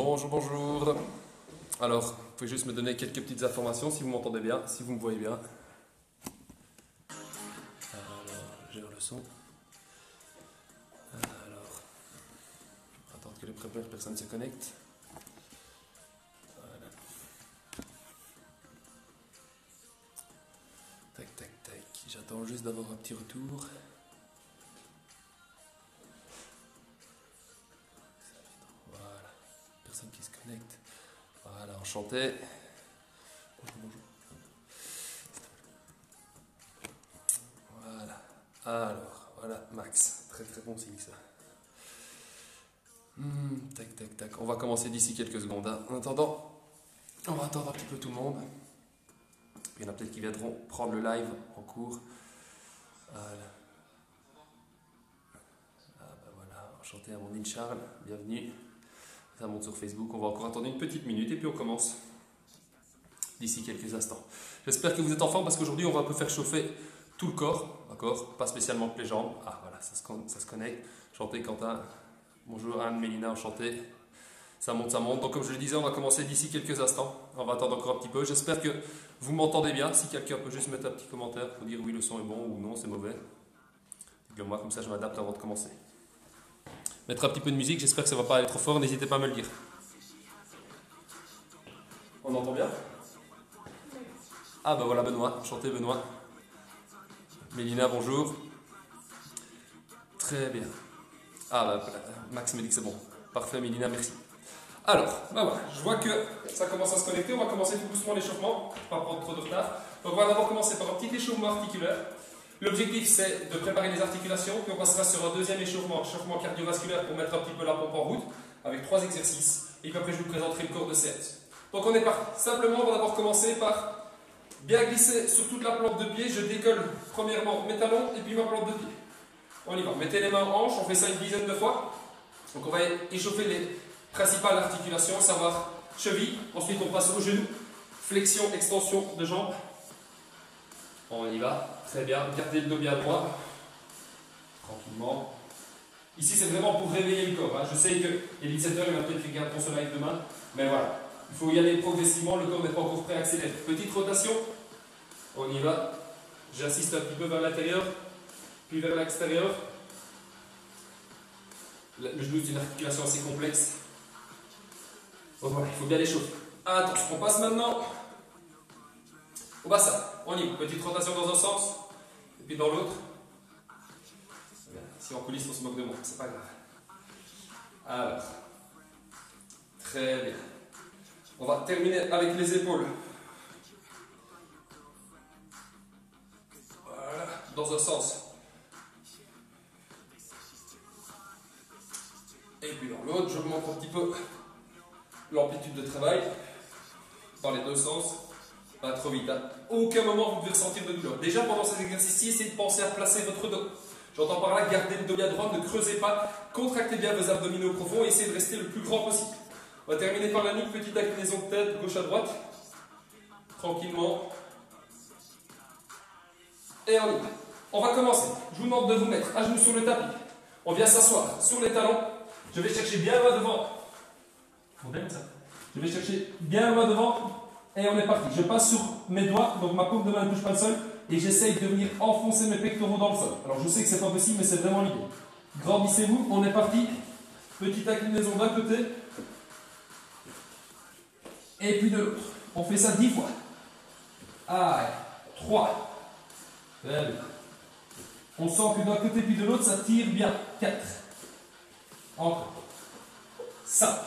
Bonjour, bonjour. Alors, vous pouvez juste me donner quelques petites informations si vous m'entendez bien, si vous me voyez bien. Alors, j'ai le son. Alors, attendre que les premières personnes se connectent. Voilà. Tac, tac, tac. J'attends juste d'avoir un petit retour. Voilà. Personne qui se connecte. Voilà, enchanté. Bonjour, bonjour. Voilà. Alors, voilà, Max. Très très bon signe ça. Tac, tac, tac. On va commencer d'ici quelques secondes. Hein. En attendant, on va attendre un petit peu tout le monde. Il y en a peut-être qui viendront prendre le live en cours. Voilà. Ah ben voilà, enchanté Amandine Charles, bienvenue. Ça monte sur Facebook. On va encore attendre une petite minute et puis on commence d'ici quelques instants. J'espère que vous êtes en forme parce qu'aujourd'hui on va un peu faire chauffer tout le corps, d'accord? Pas spécialement que les jambes. Ah voilà, ça se connecte. Enchanté Quentin. Bonjour Anne, Mélina, enchanté. Ça monte, ça monte. Donc comme je le disais, on va commencer d'ici quelques instants. On va attendre encore un petit peu. J'espère que vous m'entendez bien. Si quelqu'un peut juste mettre un petit commentaire pour dire oui le son est bon ou non c'est mauvais. Dites-le moi, comme ça je m'adapte avant de commencer. Mettre un petit peu de musique, j'espère que ça ne va pas aller trop fort, n'hésitez pas à me le dire. On entend bien? Ah ben voilà Benoît, enchanté Benoît. Mélina, bonjour. Très bien. Ah bah Max me dit que c'est bon. Parfait Mélina, merci. Alors, bah voilà, je vois que ça commence à se connecter, on va commencer tout doucement l'échauffement, pas prendre trop de retard. Donc on va d'abord commencer par un petit échauffement articulaire. L'objectif c'est de préparer les articulations, puis on passera sur un deuxième échauffement cardiovasculaire pour mettre un petit peu la pompe en route, avec 3 exercices, et puis après je vous présenterai le corps de séance. Donc on est parti. Simplement on va d'abord commencer par bien glisser sur toute la plante de pied, je décolle premièrement mes talons et puis ma plante de pied. On y va, mettez les mains en hanche, on fait ça une dizaine de fois. Donc on va échauffer les principales articulations, à savoir cheville, ensuite on passe aux genoux, flexion, extension de jambes. On y va, très bien, gardez le dos bien droit, tranquillement. Ici c'est vraiment pour réveiller le corps, hein. Je sais qu'il est 17h, il va peut-être regarder ton soleil demain, mais voilà, il faut y aller progressivement, le corps n'est pas encore prêt à accélérer. Petite rotation, on y va, j'assiste un petit peu vers l'intérieur, puis vers l'extérieur. Le genou c'est une articulation assez complexe. Donc voilà, il faut bien les chauffer. Attention, on passe maintenant au bassin. On y va. Petite rotation dans un sens, et puis dans l'autre. Si en coulisses, on se moque de moi, c'est pas grave. Alors, très bien. On va terminer avec les épaules. Voilà, dans un sens. Et puis dans l'autre, je montre un petit peu l'amplitude de travail dans les deux sens. Pas trop vite. À aucun moment vous devez ressentir de douleur. Déjà pendant ces exercices-ci, essayez de penser à placer votre dos. J'entends par là, gardez le dos bien droit, ne creusez pas, contractez bien vos abdominaux profonds et essayez de rester le plus grand possible. On va terminer par la nuque, petite inclinaison de tête, gauche à droite. Tranquillement. Et on y va. On va commencer. Je vous demande de vous mettre à genoux sur le tapis. On vient s'asseoir sur les talons. Je vais chercher bien loin devant. Je vais chercher bien loin devant. Et on est parti. Je passe sur mes doigts, donc ma paume de main ne touche pas le sol. Et j'essaye de venir enfoncer mes pectoraux dans le sol. Alors je sais que c'est pas possible, mais c'est vraiment l'idée. Grandissez-vous, on est parti. Petite inclinaison d'un côté. Et puis de l'autre. On fait ça 10 fois. Allez, 3. Très bien. On sent que d'un côté puis de l'autre, ça tire bien. 4. Encore. 5.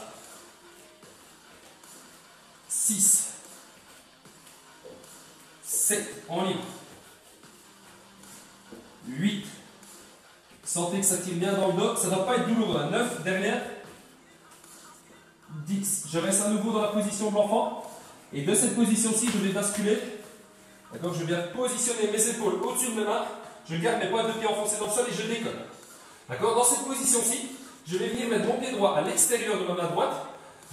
6. 7. On y va. 8. Sentez que ça tire bien dans le dos. Ça ne doit pas être douloureux. 9. Dernière. 10. Je reste à nouveau dans la position de l'enfant. Et de cette position-ci, je vais basculer. D'accord? Je viens positionner mes épaules au-dessus de mes mains. Je garde mes pointes de pied enfoncées dans le sol et je décolle. D'accord? Dans cette position-ci, je vais venir mettre mon pied droit à l'extérieur de ma main droite.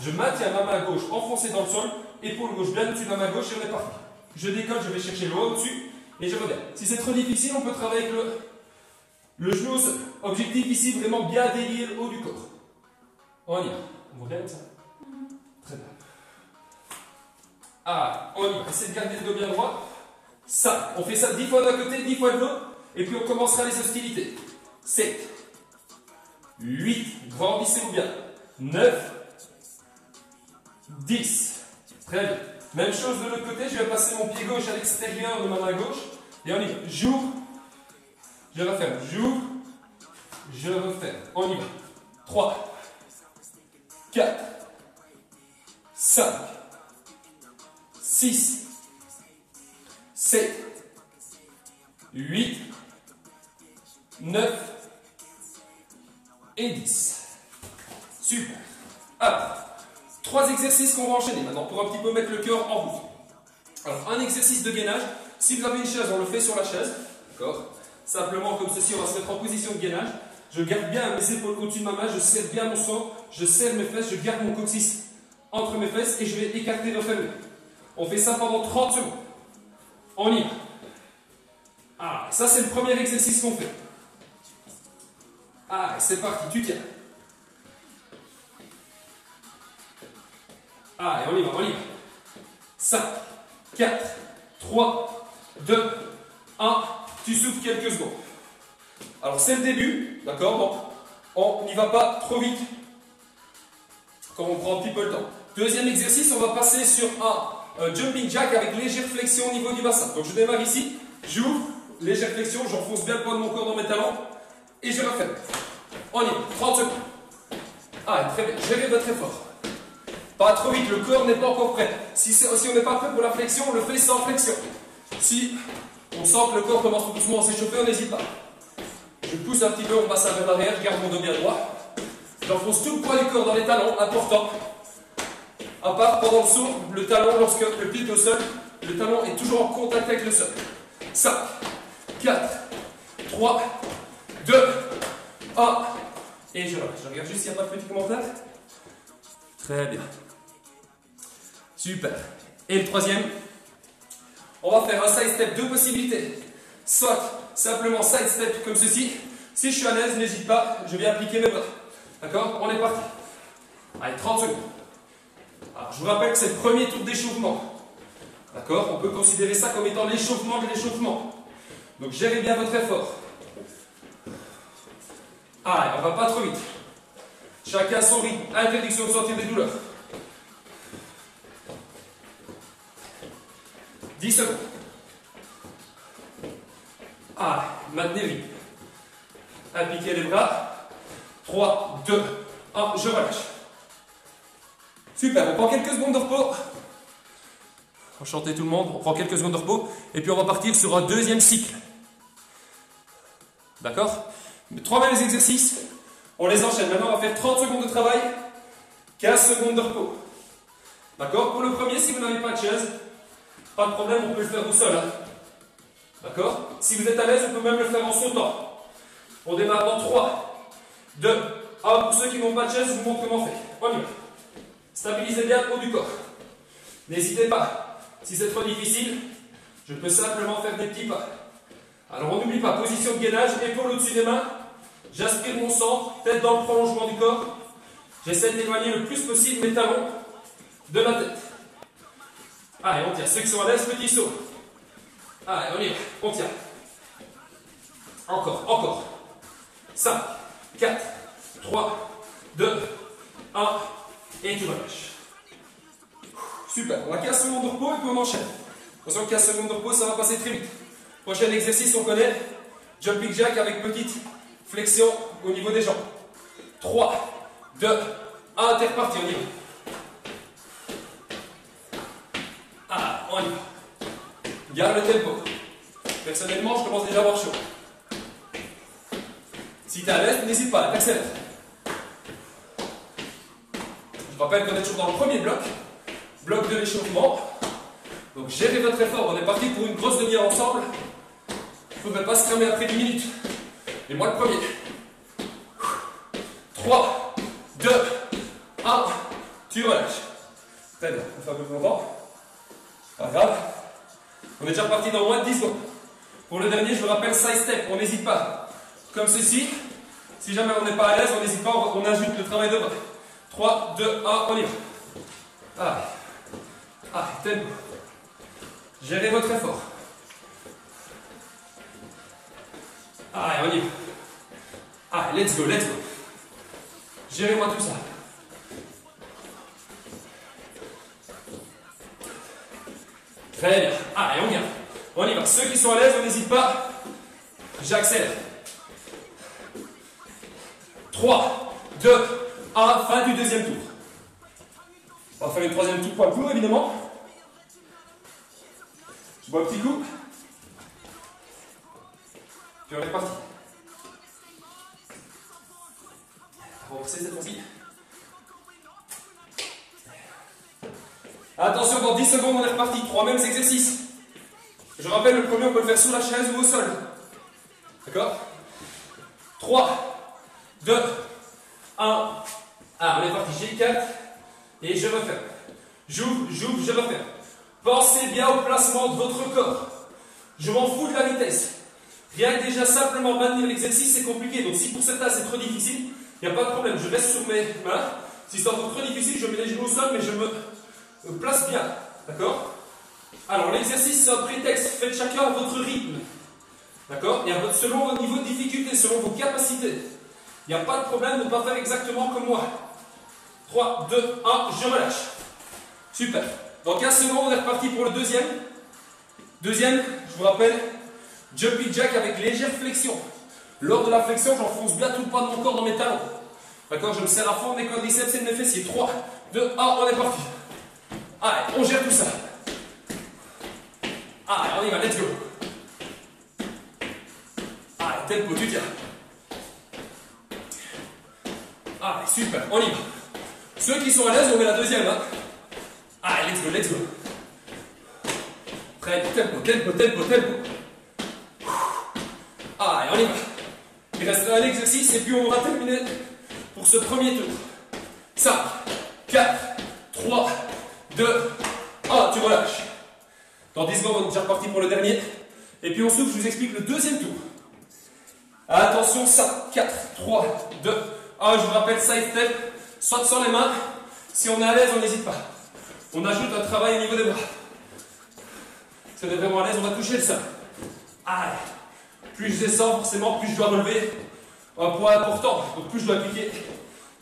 Je maintiens ma main gauche enfoncée dans le sol. Épaule gauche bien au-dessus de ma main gauche et on est parti. Je décolle, je vais chercher le haut au-dessus et je reviens. Si c'est trop difficile, on peut travailler avec le genou au sol. Objectif ici, vraiment bien délier le haut du corps. On y va. On voit bien comme ça. Très bien. Ah, on y va. Essayez de garder le dos bien droit. Ça, on fait ça 10 fois d'un côté, 10 fois de l'autre. Et puis on commencera les hostilités. 7, 8, grandissez-vous bien. 9, 10. Très bien. Même chose de l'autre côté, je vais passer mon pied gauche à l'extérieur de ma main gauche. Et on y va. J'ouvre, je referme. J'ouvre, je referme. On y va. 3, 4, 5, 6, 7, 8, 9 et 10. Super. Alors, 3 exercices qu'on va enchaîner maintenant pour un petit peu mettre le cœur en route. Alors, un exercice de gainage. Si vous avez une chaise, on le fait sur la chaise. D'accord? Simplement comme ceci, on va se mettre en position de gainage. Je garde bien mes épaules au-dessus de ma main, je serre bien mon sang, je serre mes fesses, je garde mon coccyx entre mes fesses et je vais écarter, refermer. On fait ça pendant 30 secondes. On y va. Ah, ça c'est le premier exercice qu'on fait. Ah, c'est parti, tu tiens. Ah, et on y va, on y va. 5, 4, 3, 2, 1. Tu souffles quelques secondes. Alors c'est le début, d'accord? Donc on n'y va pas trop vite. Quand on prend un petit peu le temps. Deuxième exercice, on va passer sur un jumping jack avec légère flexion au niveau du bassin. Donc je démarre ici, j'ouvre, légère flexion, j'enfonce bien le poids de mon corps dans mes talons et je referme. On y va, 30 secondes. Ah, très bien, gérez votre effort. Pas trop vite, le corps n'est pas encore prêt. Si on n'est pas prêt pour la flexion, on le fait sans flexion. Si on sent que le corps commence tout doucement à s'échauffer, on n'hésite pas. Je pousse un petit peu, on passe vers l'arrière, je garde mon dos bien droit. J'enfonce tout le poids du corps dans les talons, important. À part pendant le saut, le talon, lorsque le pied est au sol, le talon est toujours en contact avec le sol. 5, 4, 3, 2, 1. Et je relâche. Je regarde juste s'il n'y a pas de petits commentaires. Très bien. Super. Et le troisième, on va faire un side step, 2 possibilités. Soit simplement side step comme ceci. Si je suis à l'aise, n'hésite pas, je vais appliquer mes bras. D'accord? On est parti. Allez, 30 secondes. Alors, je vous rappelle que c'est le premier tour d'échauffement. D'accord? On peut considérer ça comme étant l'échauffement de l'échauffement. Donc, gérez bien votre effort. Allez, on va pas trop vite. Chacun son rythme. Interdiction de sentir des douleurs. 10 secondes. Allez, maintenez le rythme. Appliquez les bras. 3, 2, 1, je relâche. Super, on prend quelques secondes de repos. Enchanté tout le monde, on prend quelques secondes de repos. Et puis on va partir sur un deuxième cycle. D'accord? 3 mêmes exercices. On les enchaîne. Maintenant, on va faire 30 secondes de travail, 15 secondes de repos. D'accord? Pour le premier, si vous n'avez pas de chaise, pas de problème, on peut le faire au sol. Hein. D'accord? Si vous êtes à l'aise, on peut même le faire en sautant. On démarre dans 3, 2, 1. Pour ceux qui n'ont pas de chaise, je vous montre comment on fait. On y va. Stabilisez bien le haut du corps. N'hésitez pas. Si c'est trop difficile, je peux simplement faire des petits pas. Alors on n'oublie pas, position de gainage, épaule au-dessus des mains. J'aspire mon centre, tête dans le prolongement du corps. J'essaie d'éloigner le plus possible mes talons de ma tête. Allez, on tient. Ceux qui sont à l'aise, petit saut. Allez, on y va. On tient. Encore, encore. 5, 4, 3, 2, 1. Et tu relâches. Super. On a 15 secondes de repos et puis on enchaîne. Attention, 15 secondes de repos, ça va passer très vite. Prochain exercice, on connaît. Jumping jack avec petite flexion au niveau des jambes. 3, 2, 1, t'es reparti, on y va. Ah, on y va. Garde le tempo. Personnellement, je commence déjà à avoir chaud. Si tu es à l'aise, n'hésite pas, t'accélères. Je rappelle qu'on est toujours dans le premier bloc. Bloc de l'échauffement. Donc gérez votre effort, on est parti pour une grosse demi-heure ensemble. Il ne faudrait pas se cramer après 10 minutes. Et moi le premier. 3, 2, 1, tu relâches. Très bien, on fait un peu plus longtemps. Pas grave. On est déjà parti dans moins de 10 secondes. Pour le dernier, je vous rappelle, side step, on n'hésite pas. Comme ceci. Si jamais on n'est pas à l'aise, on n'hésite pas, on ajoute le travail de bras. 3, 2, 1, on y va. Allez. Allez, tempo. Gérez votre effort. Allez, on y va. Allez, let's go, let's go. Gérez-moi tout ça. Très bien. Allez, on y va. On y va. Ceux qui sont à l'aise, on n'hésite pas. J'accélère. 3, 2, 1, fin du deuxième tour. On va faire le troisième tour poids lourd, évidemment. Je bois un petit coup. Puis on est parti. On va repousser cette fois-ci. Attention, dans 10 secondes, on est reparti. 3 mêmes exercices. Je rappelle, le premier, on peut le faire sur la chaise ou au sol. D'accord? 3, 2, 1. Ah, on est parti. J'ai 4. Et je referme. J'ouvre, je referme. Pensez bien au placement de votre corps. Je m'en fous de la vitesse. Rien que déjà simplement maintenir l'exercice, c'est compliqué. Donc si pour certains c'est trop difficile, il n'y a pas de problème. Je reste sur mes mains. Si c'est encore trop difficile, je mets les genoux au sol, mais je me place bien. D'accord? Alors l'exercice, c'est un prétexte. Faites chacun à votre rythme. D'accord? Selon votre niveau de difficulté, selon vos capacités. Il n'y a pas de problème de ne pas faire exactement comme moi. 3, 2, 1, je relâche. Super. Dans 15 secondes, on est reparti pour le deuxième. Deuxième, je vous rappelle, jumping jack avec légère flexion. Lors de la flexion, j'enfonce bien tout le poids de mon corps dans mes talons. D'accord? Je me serre à fond de mes quadriceps et de mes fessiers. 3, 2, 1, on est parti. Allez, on gère tout ça. Allez, on y va, let's go. Allez, tempo, tu tiens. Allez, super, on y va. Ceux qui sont à l'aise, on met la deuxième. Hein. Allez, let's go, let's go. Très bien, tempo. Allez, on y va. Il reste un exercice et puis on va terminer pour ce premier tour. 5, 4, 3, 2, 1, tu relâches. Dans 10 secondes, on est déjà reparti pour le dernier. Et puis on souffle, je vous explique le deuxième tour. Attention, 5, 4, 3, 2, 1, je vous rappelle, side step, saute sans les mains. Si on est à l'aise, on n'hésite pas. On ajoute un travail au niveau des bras. Si on est vraiment à l'aise, on va toucher le sein. Allez. Plus je descends, forcément, plus je dois relever un poids important. Donc plus je dois appliquer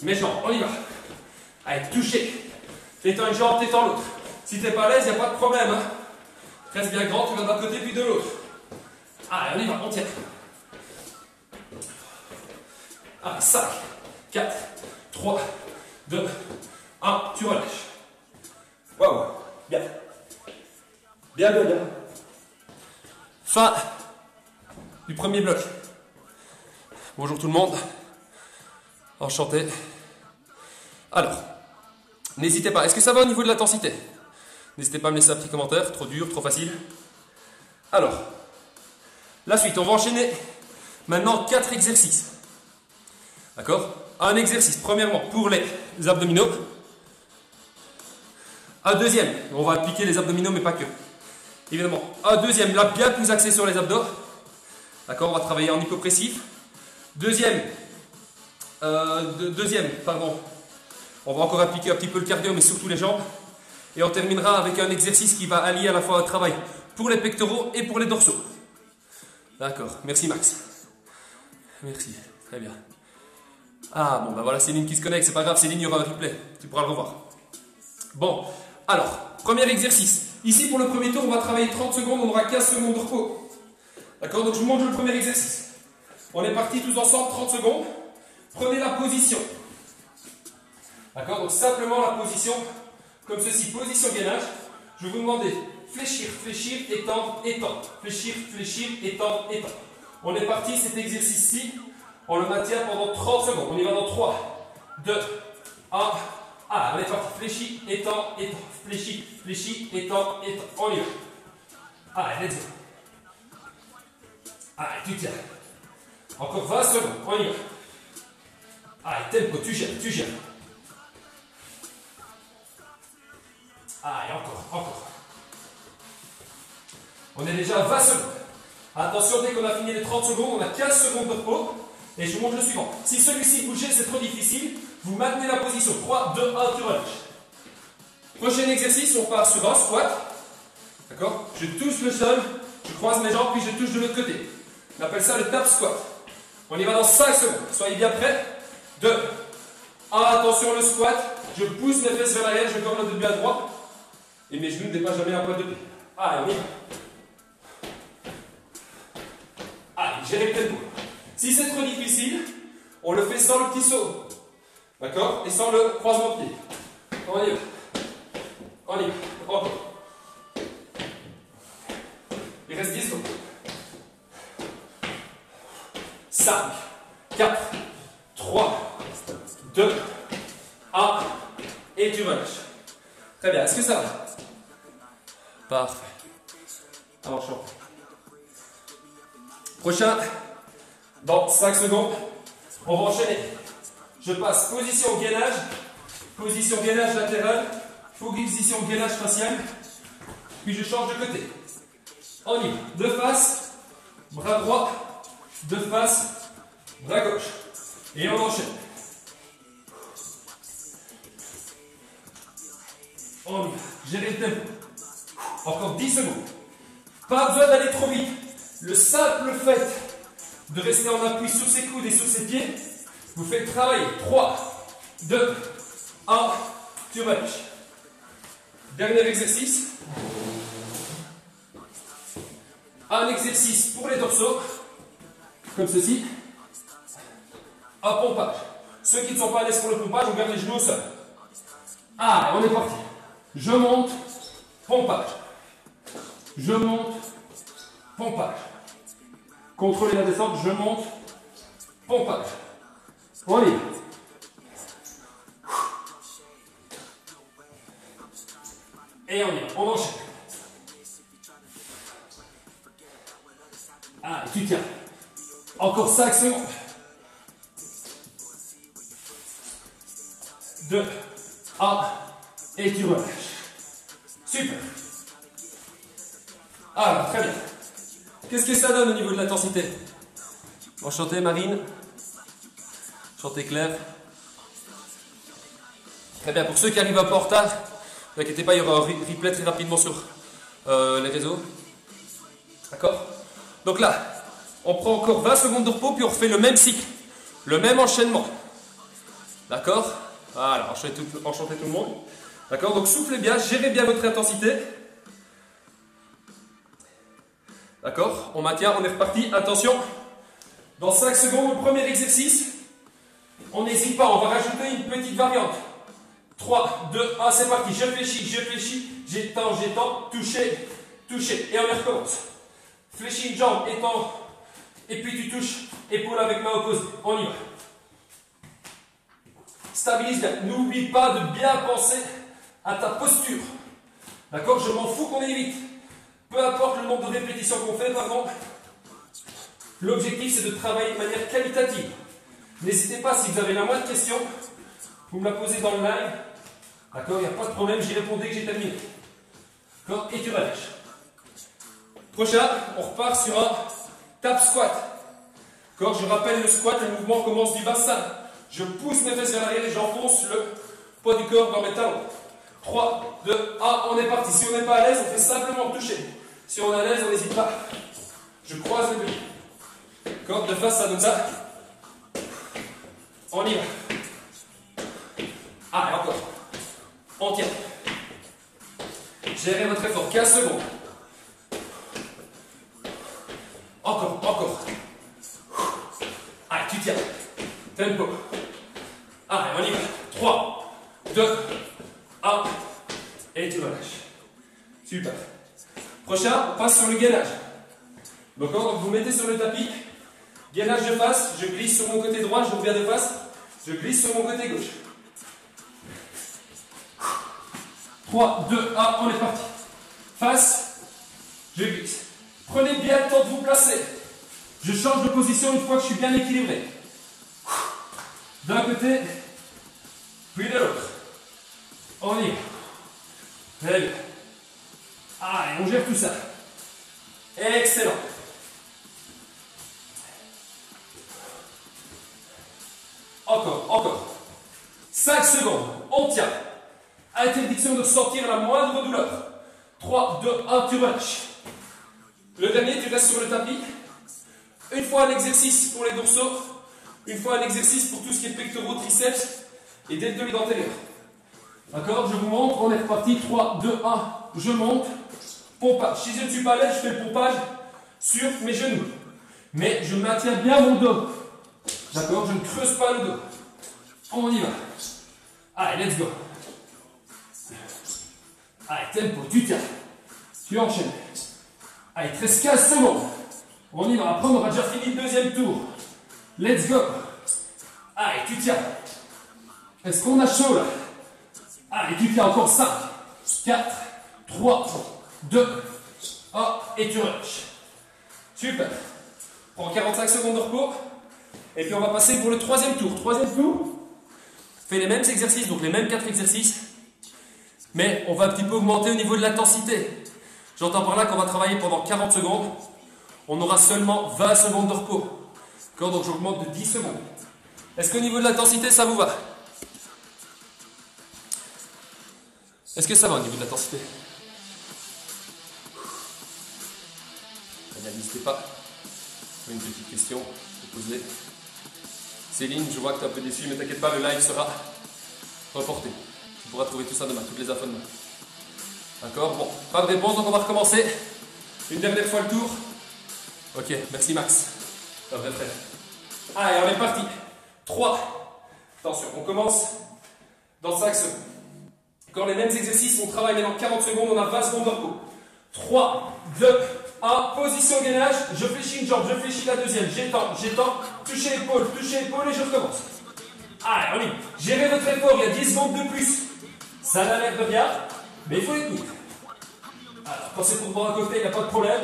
mes jambes. On y va. Allez, toucher. T'étends une jambe, t'étends l'autre. Si t'es pas à l'aise, il n'y a pas de problème. Hein. Reste bien grand, tu vas d'un côté puis de l'autre. Allez, on y va, on tient. Allez, 5, 4, 3, 2, 1, tu relâches. Waouh, bien. Bien. Fin du premier bloc. Bonjour tout le monde. Enchanté. Alors, n'hésitez pas. Est-ce que ça va au niveau de l'intensité? N'hésitez pas à me laisser un petit commentaire. Trop dur, trop facile. Alors, la suite, on va enchaîner maintenant 4 exercices. D'accord? Un exercice, premièrement, pour les abdominaux. Un deuxième, on va appliquer les abdominaux, mais pas que. Évidemment, un deuxième, là, bien plus axé sur les abdos. D'accord? On va travailler en hypopressif. Deuxième, pardon. On va encore appliquer un petit peu le cardio, mais surtout les jambes. Et on terminera avec un exercice qui va allier à la fois un travail pour les pectoraux et pour les dorsaux. D'accord, merci Max. Merci, très bien. Ah bon, ben voilà Céline qui se connecte, c'est pas grave Céline, il y aura un replay, tu pourras le revoir. Bon, alors, premier exercice. Ici pour le premier tour, on va travailler 30 secondes, on aura 15 secondes de repos. D'accord, donc je vous montre le premier exercice. On est parti tous ensemble, 30 secondes. Prenez la position. D'accord, donc simplement la position, comme ceci, position gainage. Je vais vous demander fléchir, étendre, étendre. Fléchir, étendre, étendre. On est parti, cet exercice-ci, on le maintient pendant 30 secondes. On y va dans 3, 2, 1. Ah, on est parti, fléchis, étends, étends. Fléchis, étends, étends. On y va. Allez, let's go. Allez, tu tiens. Encore 20 secondes, on y va. Allez, tempo, tu gères. Allez, encore. On est déjà à 20 secondes. Attention, dès qu'on a fini les 30 secondes, on a 15 secondes de repos. Et je vous montre le suivant. Si celui-ci bougeait, c'est trop difficile. Vous maintenez la position. 3, 2, 1, tu relâches. Prochain exercice, on part sur un squat. D'accord? Je touche le sol, je croise mes jambes, puis je touche de l'autre côté. On appelle ça le tap squat. On y va dans 5 secondes. Soyez bien prêts. 2, 1, attention le squat. Je pousse mes fesses vers l'arrière, je gorge le début à droite. Et mes genoux ne dépassent jamais la pointe de pied. Allez, on y va. Allez, gérez le tempo. Si c'est trop difficile, on le fait sans le petit saut. D'accord? Et sans le croisement de pied. On y va. On y va. Encore. Il reste 10 secondes. 5, 4, 3, 2, 1. Et tu relâches. Très bien. Est-ce que ça va? Parfait. Alors, chaud. Prochain. Dans 5 secondes, on va enchaîner. Je passe position gainage latéral, position gainage facial, puis je change de côté. On y va. De face, bras droit, de face, bras gauche. Et on enchaîne. On y va. Gérez le tempo. Encore 10 secondes. Pas besoin d'aller trop vite. Le simple fait de rester en appui sur ses coudes et sur ses pieds vous faites travailler. 3, 2, 1, tu relâches. Dernier exercice. Un exercice pour les dorsaux, comme ceci. Un pompage. Ceux qui ne sont pas à l'aise pour le pompage, on garde les genoux au sol. Allez, on est parti. Je monte, pompage. Je monte, pompage. Contrôlez la descente, je monte, pompage. On y va. Et on y va, on enchaîne. Ah, tu tiens. Encore 5 secondes. 2, 1, et tu relâches. Super. Alors, très bien. Qu'est-ce que ça donne au niveau de l'intensité? Enchanté Marine. Enchanté Claire. Très bien, pour ceux qui arrivent un peu en retard, ne vous inquiétez pas, il y aura un replay très rapidement sur les réseaux. D'accord? Donc là, on prend encore 20 secondes de repos, puis on refait le même cycle, le même enchaînement. D'accord? Voilà, enchanté tout le monde. D'accord? Donc soufflez bien, gérez bien votre intensité. D'accord? On maintient, on est reparti. Attention, dans 5 secondes, le premier exercice. On n'hésite pas, on va rajouter une petite variante. 3, 2, 1, c'est parti. Je fléchis, j'étends, toucher, toucher. Et on y recommence. Fléchis une jambe, étends, et puis tu touches, épaule avec main opposée. On y va. Stabilise bien. N'oublie pas de bien penser à ta posture. D'accord? Je m'en fous qu'on aille vite. Peu importe le nombre de répétitions qu'on fait, pardon. L'objectif, c'est de travailler de manière qualitative. N'hésitez pas, si vous avez la moindre question, vous me la posez dans le live. D'accord? Il n'y a pas de problème, j'y réponds dès que j'ai terminé. D'accord? Et tu relâches. Prochain, on repart sur un tap squat. D'accord? Je rappelle le squat, le mouvement commence du bassin. Je pousse mes fesses vers l'arrière et j'enfonce le poids du corps dans mes talons. 3, 2, 1, on est parti. Si on n'est pas à l'aise, on fait simplement toucher. Si on est à l'aise, on n'hésite pas. Je croise les pieds. D'accord? De face, ça donne ça. On y va. Ah, et encore. On tient. Gérez votre effort. 15 secondes. Encore. Allez, tu tiens. Tempo. Allez, on y va. 3, 2, 1. Et tu relâches. Super. Prochain, on passe sur le gainage. D'accord? Donc vous mettez sur le tapis. Gainage de face. Je glisse sur mon côté droit. Je reviens de face. Je glisse sur mon côté gauche. 3, 2, 1. On est parti. Face. Je glisse. Prenez bien le temps de vous placer. Je change de position une fois que je suis bien équilibré. D'un côté, puis de l'autre. On y va. Très bien. Allez, on gère tout ça. Excellent. Encore. 5 secondes. On tient. Interdiction de ressentir la moindre douleur. 3, 2, 1, tu relâches. Le dernier, tu restes sur le tapis. Une fois un exercice pour les dorsaux, une fois un exercice pour tout ce qui est pectoraux, triceps et deltoïdes antérieurs. D'accord? Je vous montre, on est reparti. 3, 2, 1, je monte. Pompage. Si je ne suis pas à l'aise, je fais le pompage sur mes genoux. Mais je maintiens bien mon dos. D'accord? Je ne creuse pas le dos. On y va. Allez, let's go. Allez, tempo, tu tiens. Tu enchaînes. Allez, 13-15 secondes. On y va. Après, on aura déjà fini le deuxième tour. Let's go. Allez, tu tiens. Est-ce qu'on a chaud là? Allez, tu tiens encore 5, 4, 3, 2, 1, et tu relâches. Super. Prends 45 secondes de repos. Et puis on va passer pour le troisième tour. Troisième tour. Fais les mêmes exercices, donc les mêmes 4 exercices. Mais on va un petit peu augmenter au niveau de l'intensité. J'entends par là qu'on va travailler pendant 40 secondes. On aura seulement 20 secondes de repos. D'accord, donc j'augmente de 10 secondes. Est-ce qu'au niveau de l'intensité, ça vous va? Est-ce que ça va au niveau de l'intensité? N'hésitez pas. Une petite question à poser. Céline, je vois que tu es un peu déçue, mais t'inquiète pas, le live sera reporté. Tu pourras trouver tout ça demain, toutes les infos demain. D'accord? Bon, pas de réponse, donc on va recommencer. Une dernière fois le tour. Ok, merci Max. Ça va très. Allez, on est parti. 3. Attention, on commence dans 5 secondes. Encore les mêmes exercices, on travaille maintenant 40 secondes, on a 20 secondes de repos. 3, 2, 1, position gainage, je fléchis une jambe, je fléchis la deuxième, j'étends, touchez l'épaule et je recommence. Allez, on y va. Gérez votre effort, il y a 10 secondes de plus. Ça n'a l'air de rien, mais il faut les tenir. Alors, quand c'est pour boire un cocktail, il n'y a pas de problème.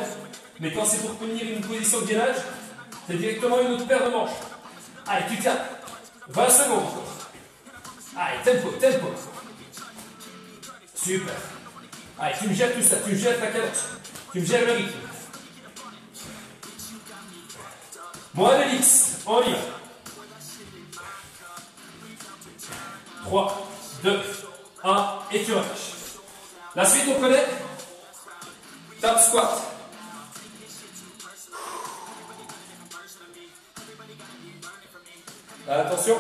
Mais quand c'est pour tenir une position de gainage, c'est directement une autre paire de manches. Allez, tu tiens. 20 secondes encore. Allez, tempo, tempo. Super. Allez, tu me gères tout ça, tu me gères ta cadence. Tu me gères le rythme. Moins de 10, on y va. 3, 2, 1, et tu relâches. La suite, on connaît. Top squat. Attention,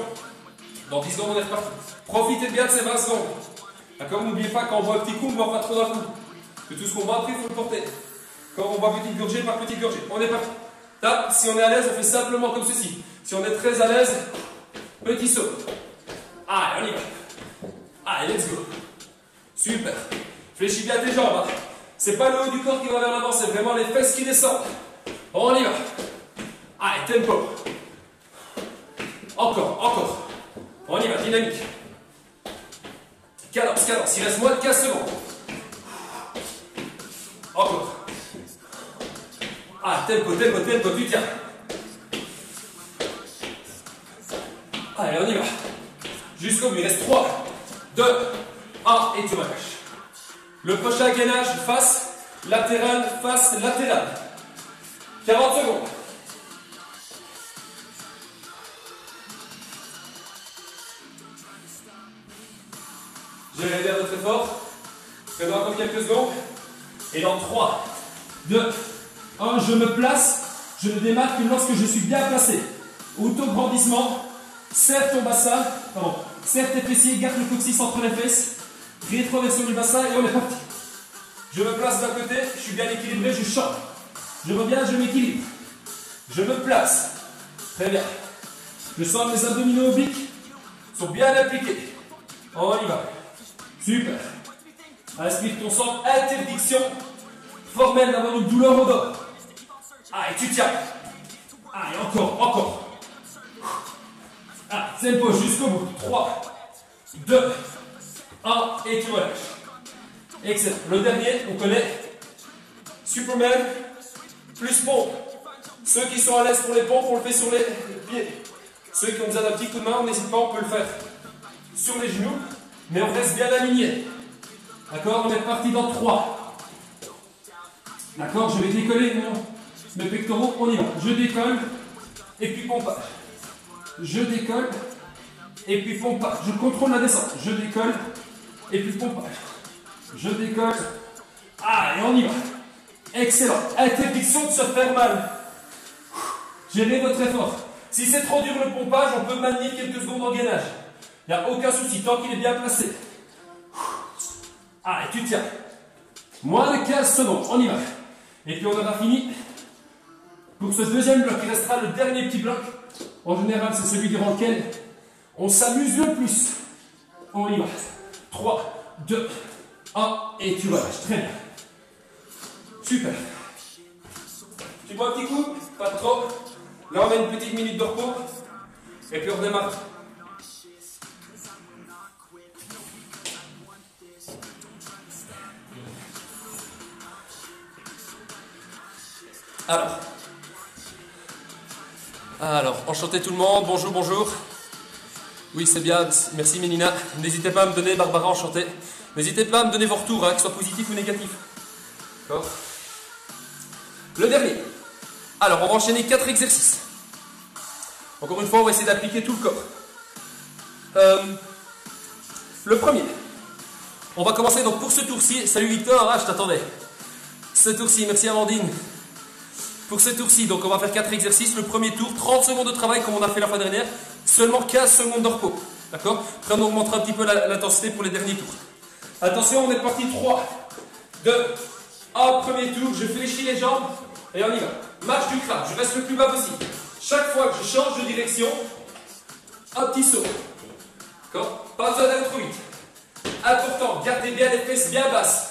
dans 10 secondes, on est reparti. Profitez bien de ces 20 secondes. D'accord, n'oubliez pas, quand on boit un petit coup, on ne boit pas trop d'un coup. Que tout ce qu'on boit après, il faut le porter. Quand on boit petite gorgée par petite gorgée. On est parti. Là, si on est à l'aise, on fait simplement comme ceci. Si on est très à l'aise, petit saut. Allez, on y va. Allez, let's go. Super. Fléchis bien tes jambes. Hein. C'est pas le haut du corps qui va vers l'avant, c'est vraiment les fesses qui descendent. On y va. Allez, tempo. Encore, encore. On y va, dynamique. Cadence, cadence. Il reste moins de 15 secondes. Encore. Ah, tempo, tempo, tempo, tu tiens. Allez, on y va. Jusqu'au bout, il reste 3, 2, 1, et tu relâches. Le prochain gainage, face latérale, 40 secondes. Gérez bien votre effort. Faites encore quelques secondes. Et dans 3, 2, 1, je me place. Je ne démarre que lorsque je suis bien placé. Auto-grandissement. Serre ton bassin. Pardon. Serre tes fessiers. Garde le coccyx entre les fesses. Rétroversion du bassin et on est parti. Je me place d'un côté. Je suis bien équilibré. Je change. Je reviens. Je m'équilibre. Je me place. Très bien. Je sens que mes abdominaux obliques sont bien appliqués. On y va. Super. Inspire ton sang. Interdiction formelle d'avoir une douleur au dos. Allez, tu tiens. Allez, encore, encore. Ah, tempo jusqu'au bout. 3, 2, 1, et tu relâches. Excellent. Le dernier, on connaît. Superman plus pompe. Ceux qui sont à l'aise pour les pompes, on le fait sur les pieds. Ceux qui ont besoin d'un petit coup de main, on n'hésite pas, on peut le faire sur les genoux. Mais on reste bien aligné. D'accord? On est parti dans 3. D'accord? Je vais décoller mes pectoraux. On y va. Je décolle et puis pompage. Je décolle et puis pompage. Je contrôle la descente. Je décolle et puis pompage. Je décolle. Ah, et on y va. Excellent. Interdiction de se faire mal. Gérez votre effort. Si c'est trop dur le pompage, on peut maintenir quelques secondes en gainage. Il n'y a aucun souci, tant qu'il est bien placé. Ah, et tu tiens. Moins de 15 secondes, on y va. Et puis on aura fini. Pour ce deuxième bloc, il restera le dernier petit bloc. En général, c'est celui durant lequel on s'amuse le plus. On y va. 3, 2, 1, et tu relâches. Très bien. Super. Tu bois un petit coup? Pas trop. Là, on a une petite minute de repos. Et puis on redémarre. Alors, enchanté tout le monde, bonjour, bonjour. Oui, c'est bien, merci Mélina. N'hésitez pas à me donner, Barbara, enchanté. N'hésitez pas à me donner vos retours, hein, qu'ils soient positifs ou négatifs. D'accord. Le dernier. Alors, on va enchaîner 4 exercices. Encore une fois, on va essayer d'appliquer tout le corps. Le premier. On va commencer donc pour ce tour-ci. Salut Victor, ah, je t'attendais. Ce tour-ci, merci Amandine. Pour ce tour-ci, donc on va faire 4 exercices. Le premier tour, 30 secondes de travail comme on a fait la fois dernière. Seulement 15 secondes de repos. D'accord? Après, on augmentera un petit peu l'intensité pour les derniers tours. Attention, on est parti. 3, 2, 1. Premier tour, je fléchis les jambes et on y va. Marche du crâne, je reste le plus bas possible. Chaque fois que je change de direction, un petit saut. D'accord? Pas besoin d'aller trop vite. Important, gardez bien les fesses bien basses.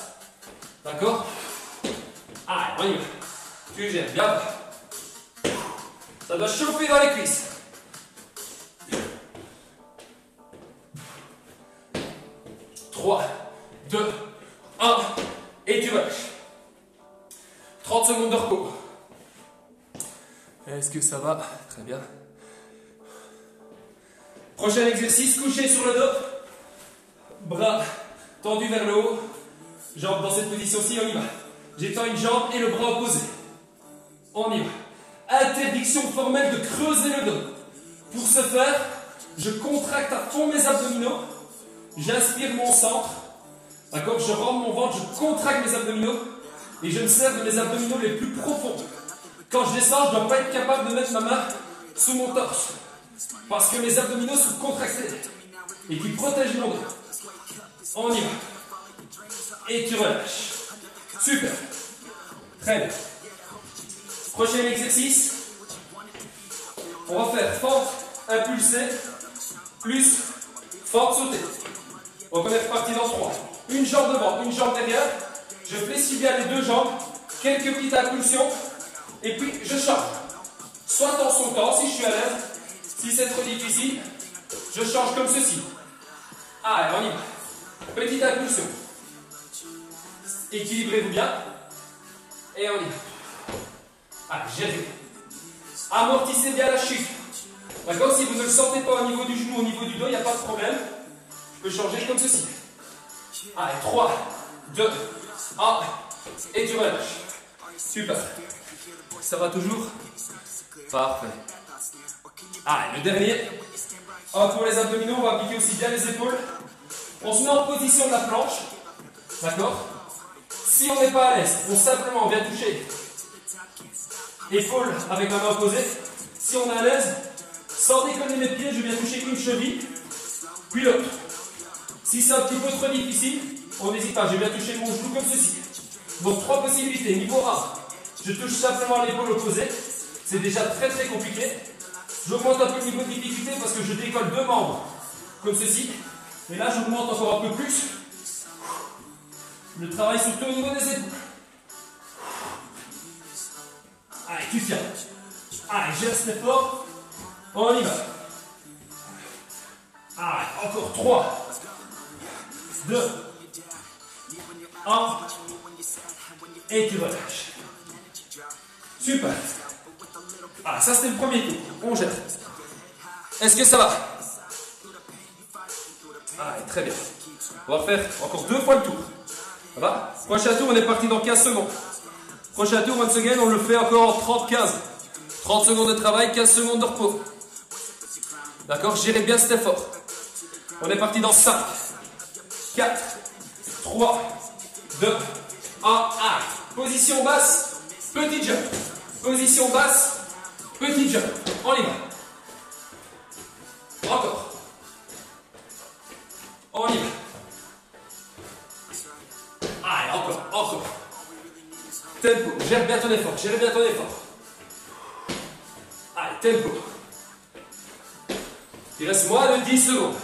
D'accord? Allez, on y va. Tu gères bien. Ça doit chauffer dans les cuisses. 3, 2, 1, et tu relâches. 30 secondes de repos. Est-ce que ça va? Très bien. Prochain exercice, couché sur le dos. Bras tendus vers le haut. Jambes dans cette position-ci, on y va. J'étends une jambe et le bras opposé. On y va. Interdiction formelle de creuser le dos. Pour ce faire, je contracte à fond mes abdominaux. J'inspire mon centre. D'accord? Je rentre mon ventre, je contracte mes abdominaux. Et je me sers de mes abdominaux les plus profonds. Quand je descends, je ne dois pas être capable de mettre ma main sous mon torse. Parce que mes abdominaux sont contractés. Et qui protègent mon dos. On y va. Et tu relâches. Super. Très bien. Prochain exercice. On va faire fente impulsée plus fente sautée. Donc on est reparti dans 3. Une jambe devant, une jambe derrière. Je fléchis bien les deux jambes. Quelques petites impulsions. Et puis je change. Soit en sautant si je suis à l'aise. Si c'est trop difficile, je change comme ceci. Allez, on y va. Petite impulsion. Équilibrez-vous bien. Et on y va. Allez, gérez. Amortissez bien la chute. D'accord? Si vous ne le sentez pas au niveau du genou, au niveau du dos, il n'y a pas de problème. Je peux changer comme ceci. Allez, 3, 2, 1. Et tu relâches. Super. Ça va toujours? Parfait. Allez, le dernier. Pour les abdominaux, on va appliquer aussi bien les épaules. On se met en position de la planche. D'accord? Si on n'est pas à l'aise, on simplement vient toucher épaule avec la main opposée. Si on est à l'aise, sans déconner les pieds, je viens toucher une cheville, puis l'autre. Si c'est un petit peu trop difficile, on n'hésite pas, je viens toucher mon genou comme ceci. Donc 3 possibilités. Niveau 1, je touche simplement l'épaule opposée. C'est déjà très très compliqué. J'augmente un peu le niveau de difficulté parce que je décolle 2 membres comme ceci. Et là, j'augmente encore un peu plus. Le travail surtout au niveau des épaules. Allez, tu tiens. Allez, geste l'effort. On y va. Allez, encore 3, 2, 1. Et tu relâches. Super. Ah, ça c'était le premier tour. On jette. Est-ce que ça va? Allez, très bien. On va faire encore 2 fois le tour. Ça va? Prochain tour, on est parti dans 15 secondes. Prochain tour, once again, on le fait encore en 30-15. 30 secondes de travail, 15 secondes de repos. D'accord? Gérez bien cet effort. On est parti dans 5, 4, 3, 2, 1. Arrête. Position basse, petit jump. Position basse, petit jump. On y va. Encore. On y va. Allez, encore. Tempo, gère bien ton effort, Allez, tempo. Il reste moins de 10 secondes.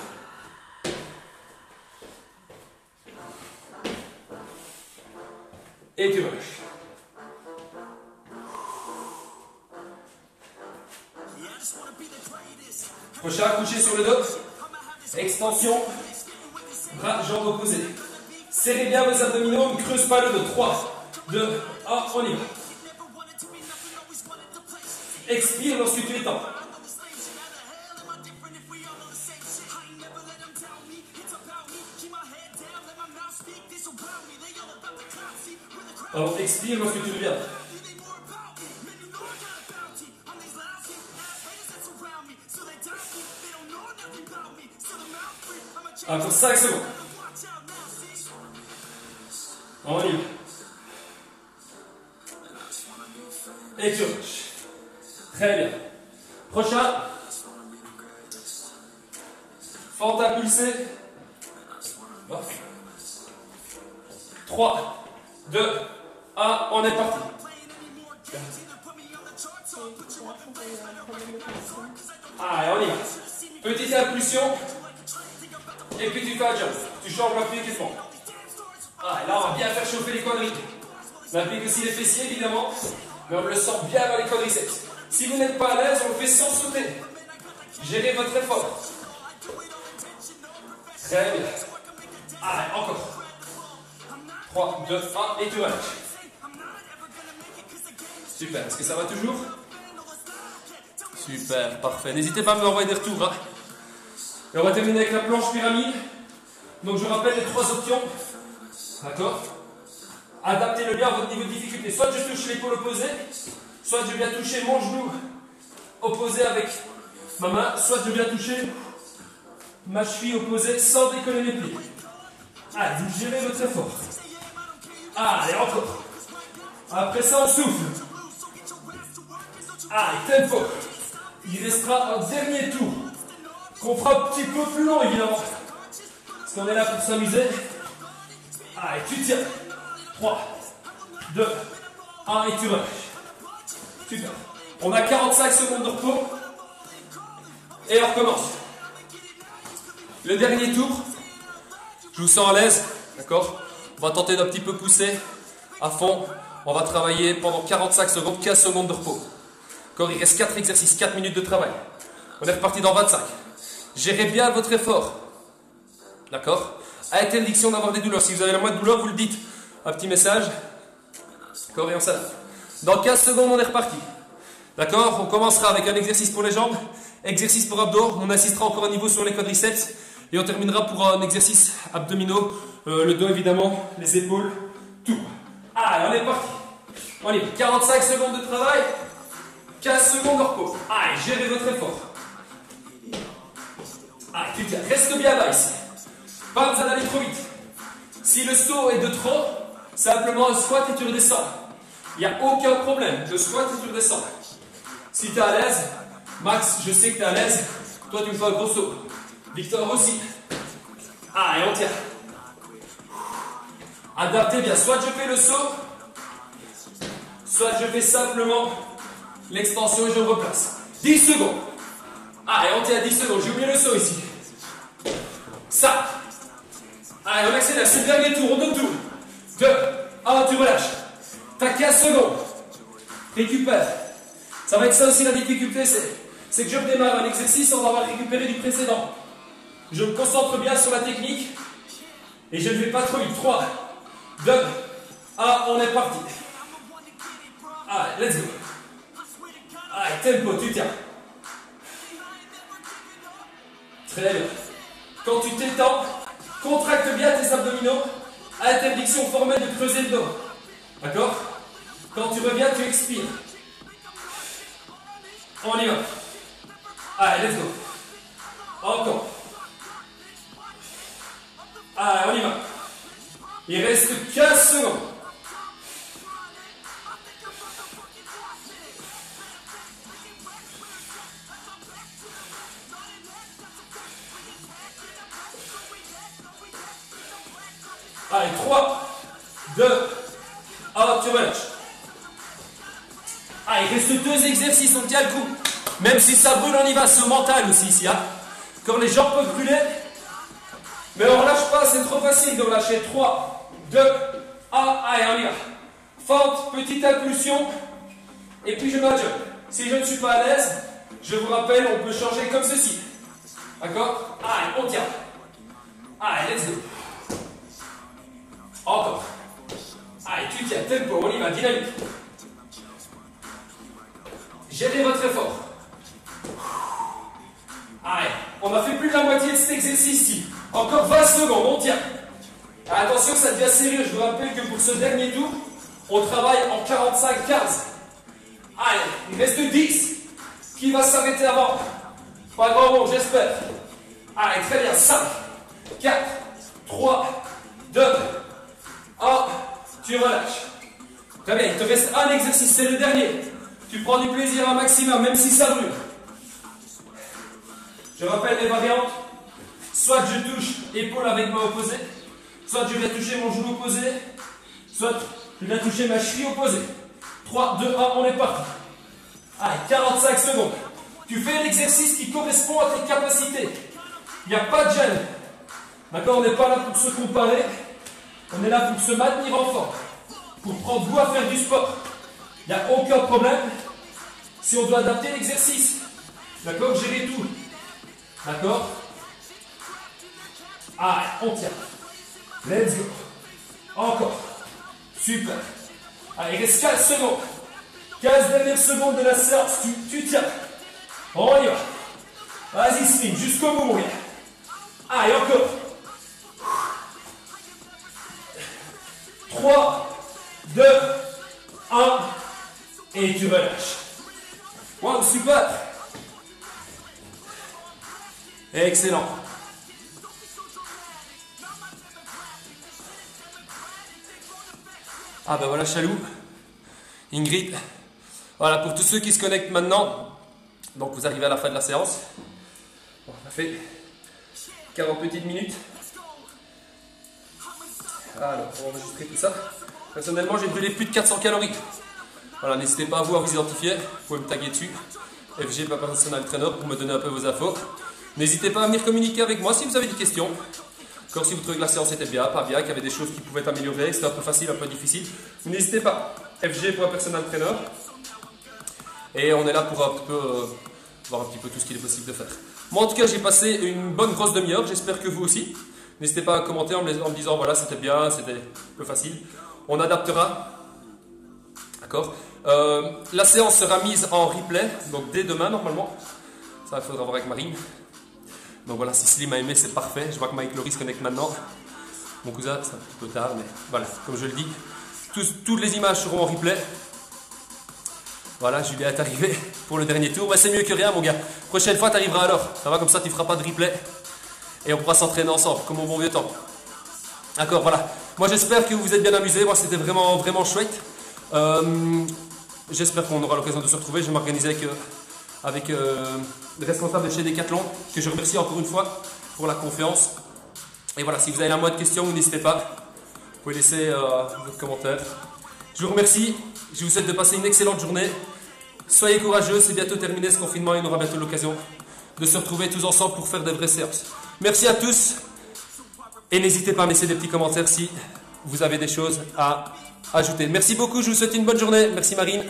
Et tu relâches. Prochain, couché sur le dos. Extension. Bras, jambes opposées. Serrez bien vos abdominaux, ne creuse pas le dos. 3, 2, 1, on y va. Expire lorsque tu es temps. Alors, expire lorsque tu reviens. Encore 5 secondes. On y va. Et tu relâches. Très bien. Prochain. Fente impulsée. 3, 2, 1, on est parti. Allez, on y va. Petite impulsion. Et puis tu fais un jump. Tu changes l'appui équipement. Allez, là, on va bien faire chauffer les quadris. On applique aussi les fessiers, évidemment. Mais on le sent bien dans les quadriceps. Si vous n'êtes pas à l'aise, on le fait sans sauter. Gérez votre effort. Très bien. Allez, encore. 3, 2, 1, et tu relâches. Super, est-ce que ça va toujours? Super, parfait. N'hésitez pas à me envoyer des retours. Hein. Et on va terminer avec la planche pyramide. Donc je rappelle les 3 options. D'accord? Adaptez-le bien à votre niveau de difficulté. Soit je touche l'épaule opposée, soit je viens toucher mon genou opposé avec ma main, soit je viens toucher ma cheville opposée sans décoller mes pieds. Allez, vous gérez votre effort. Allez, encore. Après ça, on souffle. Allez, tempo. Il restera un dernier tour qu'on fera un petit peu plus long, évidemment. Parce qu'on est là pour s'amuser. Allez, tu tiens. 3, 2, 1 et tu relâches. Super. On a 45 secondes de repos. Et on recommence. Le dernier tour. Je vous sens à l'aise. D'accord? On va tenter d'un petit peu pousser à fond. On va travailler pendant 45 secondes, 15 secondes de repos. Encore, il reste 4 exercices, 4 minutes de travail. On est reparti dans 25. Gérez bien votre effort. D'accord? Interdiction d'avoir des douleurs. Si vous avez la moindre douleur, vous le dites. Un petit message. D'accord, et on s'adapte. Dans 15 secondes, on est reparti. D'accord? On commencera avec un exercice pour les jambes, exercice pour abdos. On insistera encore un niveau sur les quadriceps. Et on terminera pour un exercice abdominaux. Le dos, évidemment, les épaules, tout. Allez, on est parti. On y va. 45 secondes de travail, 15 secondes de repos. Allez, gérez votre effort. Allez, tu tiens. Reste bien là ici. Pas besoin d'aller trop vite. Si le saut est de trop, simplement un squat et tu redescends. Il n'y a aucun problème. Le squat et tu redescends. Si tu es à l'aise, Max, je sais que tu es à l'aise. Toi, tu me fais un gros saut. Victor aussi. Allez, on tient. Adaptez bien. Soit je fais le saut, soit je fais simplement l'extension et je me replace. 10 secondes. Allez, on tient 10 secondes. J'ai oublié le saut ici. Ça. Allez, on accélère. C'est le dernier tour. On donne tout. 2, 1, tu relâches. Tu as 15 secondes. Récupère. Ça va être ça aussi la difficulté. C'est que je redémarre un exercice, on va avoir récupéré du précédent. Je me concentre bien sur la technique. Et je ne vais pas trop vite. 3, 2, 1, on est parti. Allez, let's go. Allez, tempo, tu tiens. Très bien. Quand tu t'étends, contracte bien tes abdominaux. Interdiction formelle de creuser le dos. D'accord? Quand tu reviens, tu expires. On y va. Allez, let's go. Encore. Allez, on y va. Il reste 15 secondes. Allez, 3, 2, 1, tu relâches. Ah, il reste 2 exercices, on tient le coup. Même si ça brûle, on y va, ce mental aussi ici. Hein. Quand les jambes peuvent brûler, mais on ne relâche pas, c'est trop facile de relâcher. 3, 2, 1, allez, on y va. Fente, petite impulsion, et puis je m'adjoue. Si je ne suis pas à l'aise, je vous rappelle, on peut changer comme ceci. D'accord? Allez, on tient. Allez, let's go. Encore. Allez, tu tiens, tempo, on y va, dynamique. Gérez votre effort. Allez, on a fait plus de la moitié de cet exercice-ci. Encore 20 secondes, on tient. Attention, ça devient sérieux. Je vous rappelle que pour ce dernier tour, on travaille en 45-15. Allez, il reste 10. Qui va s'arrêter avant? Pas grand monde, j'espère. Allez, très bien. 5, 4, 3, 2, 1. Tu relâches. Très bien, il te reste un exercice, c'est le dernier. Tu prends du plaisir un maximum, même si ça brûle. Je rappelle les variantes. Soit je touche épaule avec main opposée, soit je viens toucher mon genou opposé, soit je viens toucher ma cheville opposée. 3, 2, 1, on est parti. Allez, 45 secondes. Tu fais l'exercice qui correspond à tes capacités. Il n'y a pas de gêne. D'accord, on n'est pas là pour se comparer. On est là pour se maintenir en forme. Pour prendre goût à faire du sport. Il n'y a aucun problème. Si on doit adapter l'exercice. D'accord, gérer tout. D'accord. Allez, on tient. Let's go. Encore. Super. Allez, il reste 15 secondes. 15 dernières secondes de la séance. Tu tiens. On y va. Vas-y, spin. Jusqu'au bout, mon gars. Allez, encore. 3, 2, 1. Et tu relâches. Wow, super. Excellent. Ah ben voilà Chalou, Ingrid. Voilà pour tous ceux qui se connectent maintenant. Donc vous arrivez à la fin de la séance. Bon, on a fait 40 petites minutes. Alors on va enregistrer tout ça. Personnellement j'ai brûlé plus de 400 calories. Voilà, n'hésitez pas à vous identifier. Vous pouvez me taguer dessus. FG Personal Trainer pour me donner un peu vos infos. N'hésitez pas à venir communiquer avec moi si vous avez des questions. Encore si vous trouvez que la séance était bien, pas bien, qu'il y avait des choses qui pouvaient être améliorées, que c'était un peu facile, un peu difficile, n'hésitez pas. FG pour un personal trainer. Et on est là pour un peu voir un petit peu tout ce qu'il est possible de faire. Moi en tout cas j'ai passé une bonne grosse demi-heure, j'espère que vous aussi. N'hésitez pas à commenter en me disant voilà c'était bien, c'était un peu facile. On adaptera. D'accord. La séance sera mise en replay, donc dès demain normalement. Ça il faudra voir avec Marine. Donc voilà, si Slim a aimé, c'est parfait. Je vois que Mike Laurie se connecte maintenant. Mon cousin, c'est un petit peu tard, mais voilà, comme je le dis, toutes les images seront en replay. Voilà, Julien est arrivé pour le dernier tour. Ouais, c'est mieux que rien, mon gars. Prochaine fois, tu arriveras alors. Ça va, comme ça, tu ne feras pas de replay. Et on pourra s'entraîner ensemble, comme au bon vieux temps. D'accord, voilà. Moi, j'espère que vous vous êtes bien amusés. Moi, c'était vraiment, vraiment chouette. J'espère qu'on aura l'occasion de se retrouver. Je vais m'organiser avec le responsable de chez Decathlon, que je remercie encore une fois pour la confiance. Et voilà, si vous avez la moindre question, n'hésitez pas. Vous pouvez laisser votre commentaire. Je vous remercie. Je vous souhaite de passer une excellente journée. Soyez courageux, c'est bientôt terminé ce confinement et on aura bientôt l'occasion de se retrouver tous ensemble pour faire de vraies séances. Merci à tous. Et n'hésitez pas à me laisser des petits commentaires si vous avez des choses à ajouter. Merci beaucoup, je vous souhaite une bonne journée. Merci Marine.